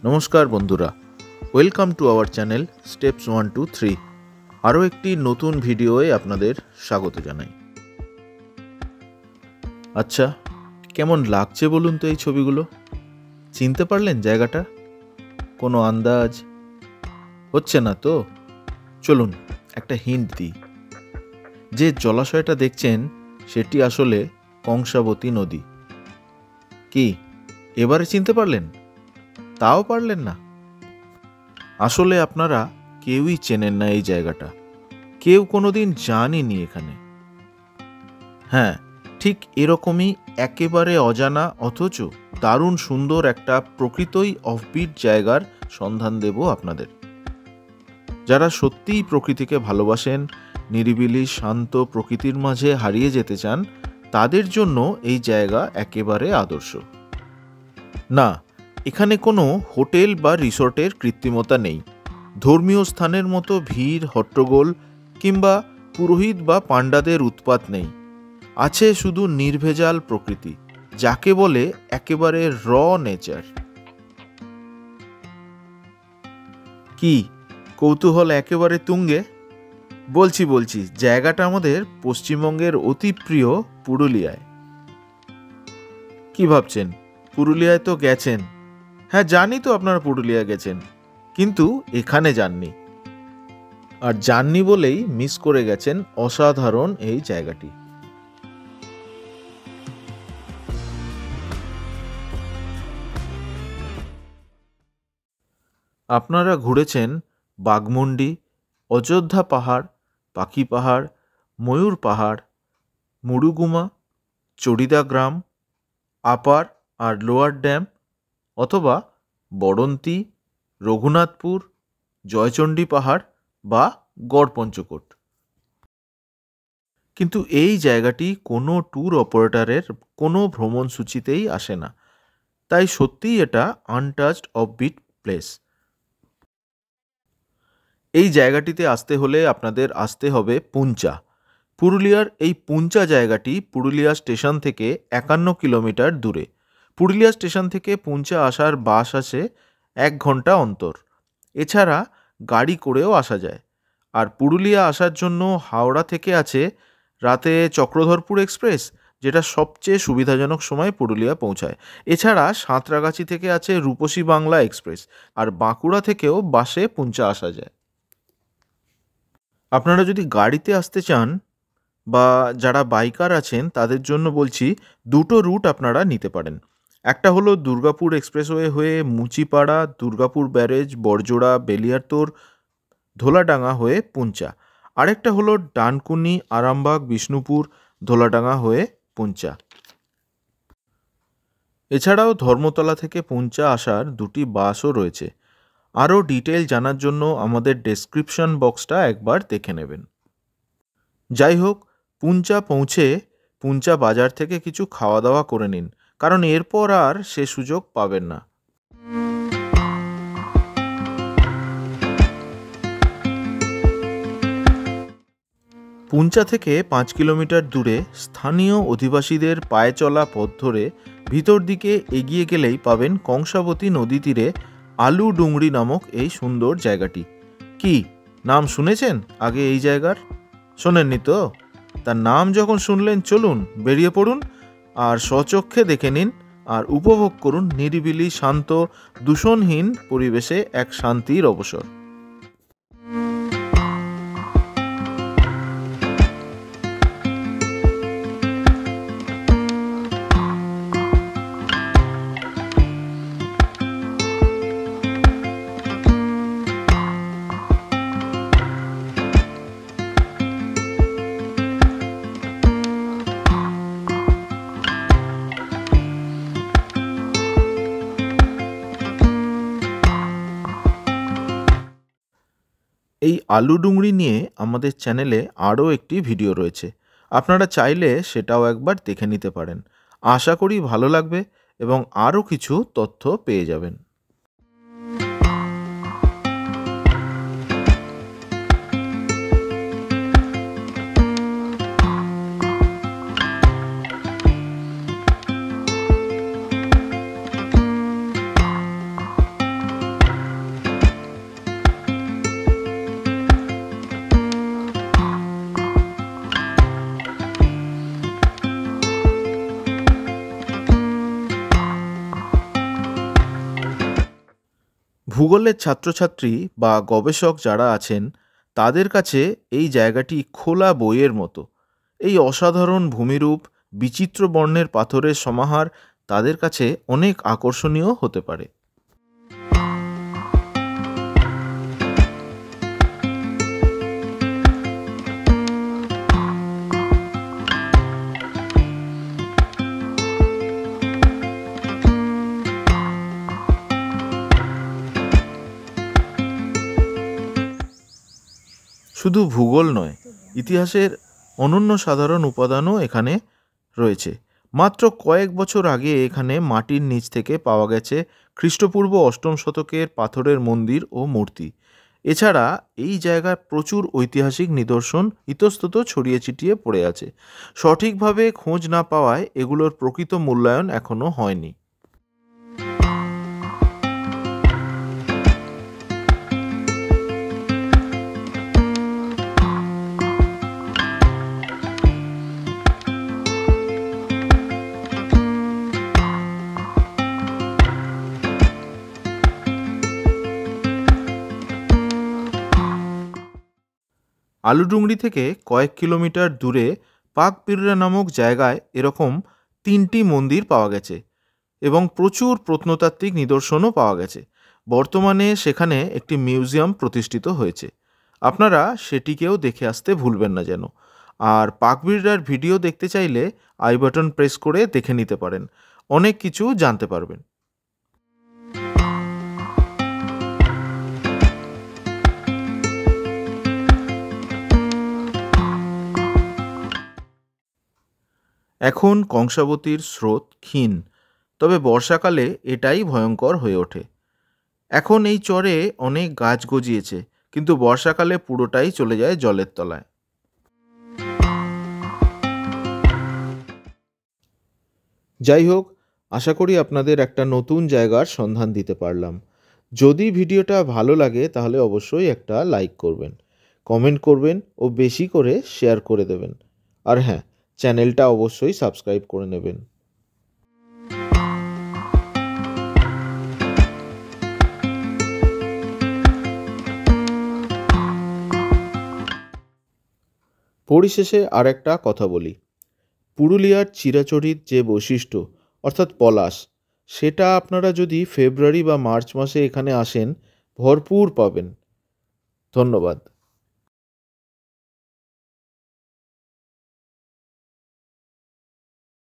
নমস্কার বন্ধুরা, welcome to our channel steps 1 2 3। আরও একটি নতুন ভিডিওয়ে আপনাদের স্বাগত জানাই। আচ্ছা, কেমন লাগছে বলুন তো এই ছবিগুলো? চিনতে পারলেন জায়গাটা? কোনো আন্দাজ হচ্ছে না তো? চলুন একটা হিন্ট দিই। যে জলাশয়টা দেখছেন সেটি আসলে কংসাবতী নদী। কি এবারে চিনতে পারলেন? তাও পারলেন না? আসলে আপনারা কেউই চেনেন না এই জায়গাটা, কেউ কোনোদিন যাননি এখানে। হ্যাঁ, ঠিক এরকমই একেবারে অজানা অথচ দারুণ সুন্দর একটা প্রকৃতই অফবিট জায়গার সন্ধান দেব আপনাদের। যারা সত্যিই প্রকৃতিকে ভালোবাসেন, নিরিবিলি শান্ত প্রকৃতির মাঝে হারিয়ে যেতে চান, তাদের জন্য এই জায়গা একেবারে আদর্শ। না, এখানে কোনো হোটেল বা রিসর্টের কৃত্রিমতা নেই, ধর্মীয় স্থানের মতো ভিড় হট্টগোল কিংবা পুরোহিত বা পাণ্ডাদের উৎপাত নেই। আছে শুধু নির্ভেজাল প্রকৃতি, যাকে বলে একেবারে র নেচার। কি কৌতূহল একেবারে তুঙ্গে? বলছি জায়গাটা আমাদের পশ্চিমবঙ্গের অতি প্রিয় পুরুলিয়ায়। কি ভাবছেন, পুরুলিয়ায় তো গেছেন? হ্যাঁ, জানি তো আপনারা পুরুলিয়া গেছেন, কিন্তু এখানে যাননি। আর যাননি বলেই মিস করে গেছেন অসাধারণ এই জায়গাটি। আপনারা ঘুরেছেন বাঘমুন্ডি, অযোধ্যা পাহাড়, পাখি পাহাড়, ময়ূর পাহাড়, মুরুগুমা, চড়িদা গ্রাম, আপার আর লোয়ার ড্যাম, অথবা বড়ন্তি, রঘুনাথপুর, জয়চণ্ডী পাহাড় বা গড়পঞ্চকোট। কিন্তু এই জায়গাটি কোনো ট্যুর অপারেটরের কোনো ভ্রমণ সূচিতেই আসে না, তাই সত্যিই এটা আনটাচড অফবিট প্লেস। এই জায়গাটিতে আসতে হলে আপনাদের আসতে হবে পুঞ্চা। পুরুলিয়ার এই পুঞ্চা জায়গাটি পুরুলিয়া স্টেশন থেকে 51 কিলোমিটার দূরে। পুরুলিয়া স্টেশন থেকে পুঞ্চা আসার বাস আছে 1 ঘন্টা অন্তর। এছাড়া গাড়ি করেও আসা যায়। আর পুরুলিয়া আসার জন্য হাওড়া থেকে আছে রাতে চক্রধরপুর এক্সপ্রেস, যেটা সবচেয়ে সুবিধাজনক সময় পুরুলিয়া পৌঁছায়। এছাড়া সাঁতরাগাছি থেকে আছে রূপসী বাংলা এক্সপ্রেস, আর বাঁকুড়া থেকেও বাসে পুঞ্চা আসা যায়। আপনারা যদি গাড়িতে আসতে চান বা যারা বাইকার আছেন তাদের জন্য বলছি, দুটো রুট আপনারা নিতে পারেন। একটা হলো দুর্গাপুর এক্সপ্রেসওয়ে হয়ে মুচিপাড়া, দুর্গাপুর ব্যারেজ, বড়জোড়া, বেলিয়ারতোর, ধোলাডাঙ্গা হয়ে পুঞ্চা। আরেকটা হলো ডানকুনি, আরামবাগ, বিষ্ণুপুর, ধোলাডাঙ্গা হয়ে পুঞ্চা। এছাড়াও ধর্মতলা থেকে পুঞ্চা আসার দুটি বাসও রয়েছে। আরও ডিটেল জানার জন্য আমাদের ডেসক্রিপশন বক্সটা একবার দেখে নেবেন। যাই হোক, পুঞ্চা পৌঁছে পুঞ্চা বাজার থেকে কিছু খাওয়া দাওয়া করে নিন, কারণ এরপর আর সে সুযোগ পাবেন না। পুঞ্চা থেকে 5 কিলোমিটার দূরে স্থানীয় অধিবাসীদের পায়ে চলা পথ ধরে ভিতর দিকে এগিয়ে গেলেই পাবেন কংসাবতী নদী তীরে আলু ডুংরি নামক এই সুন্দর জায়গাটি। কি নাম শুনেছেন আগে এই জায়গার? শোনেননি তো? তার নাম যখন শুনলেন, চলুন বেরিয়ে পড়ুন আর স্বচক্ষে দেখে নিন আর উপভোগ করুন নিরিবিলি শান্ত দূষণহীন পরিবেশে এক শান্তির অবসর। এই আলু ডুংরি নিয়ে আমাদের চ্যানেলে আরও একটি ভিডিও রয়েছে, আপনারা চাইলে সেটাও একবার দেখে নিতে পারেন। আশা করি ভালো লাগবে এবং আরও কিছু তথ্য পেয়ে যাবেন। ভূগোলের ছাত্রছাত্রী বা গবেষক যারা আছেন তাদের কাছে এই জায়গাটি খোলা বইয়ের মতো। এই অসাধারণ ভূমিরূপ, বিচিত্র বর্ণের পাথরের সমাহার তাদের কাছে অনেক আকর্ষণীয় হতে পারে। শুধু ভূগোল নয়, ইতিহাসের অনন্য সাধারণ উপাদানও এখানে রয়েছে। মাত্র কয়েক বছর আগে এখানে মাটির নিচ থেকে পাওয়া গেছে খ্রিস্টপূর্ব 8ম শতকের পাথরের মন্দির ও মূর্তি। এছাড়া এই জায়গায় প্রচুর ঐতিহাসিক নিদর্শন ইতস্তত ছড়িয়ে ছিটিয়ে পড়ে আছে। সঠিকভাবে খোঁজ না পাওয়ায় এগুলোর প্রকৃত মূল্যায়ন এখনও হয়নি। আলুডুংরি থেকে কয়েক কিলোমিটার দূরে পাকবিড়রা নামক জায়গায় এরকম 3টি মন্দির পাওয়া গেছে এবং প্রচুর প্রত্নতাত্ত্বিক নিদর্শনও পাওয়া গেছে। বর্তমানে সেখানে একটি মিউজিয়াম প্রতিষ্ঠিত হয়েছে। আপনারা সেটিকেও দেখে আসতে ভুলবেন না যেন। আর পাকবিড়রার ভিডিও দেখতে চাইলে আই বাটন প্রেস করে দেখে নিতে পারেন, অনেক কিছু জানতে পারবেন। এখন কংসাবতীর স্রোত ক্ষীণ, তবে বর্ষাকালে এটাই ভয়ঙ্কর হয়ে ওঠে। এখন এই চরে অনেক গাছ গজিয়েছে, কিন্তু বর্ষাকালে পুরোটাই চলে যায় জলের তলায়। যাই হোক, আশা করি আপনাদের একটা নতুন জায়গার সন্ধান দিতে পারলাম। যদি ভিডিওটা ভালো লাগে তাহলে অবশ্যই একটা লাইক করবেন, কমেন্ট করবেন ও বেশি করে শেয়ার করে দেবেন। আর হ্যাঁ, চ্যানেলটা অবশ্যই সাবস্ক্রাইব করে নেবেন। পরিশেষে আর একটা কথা বলি, পুরুলিয়ার চিরাচরিত যে বৈশিষ্ট্য অর্থাৎ পলাশ, সেটা আপনারা যদি ফেব্রুয়ারি বা মার্চ মাসে এখানে আসেন ভরপুর পাবেন। ধন্যবাদ।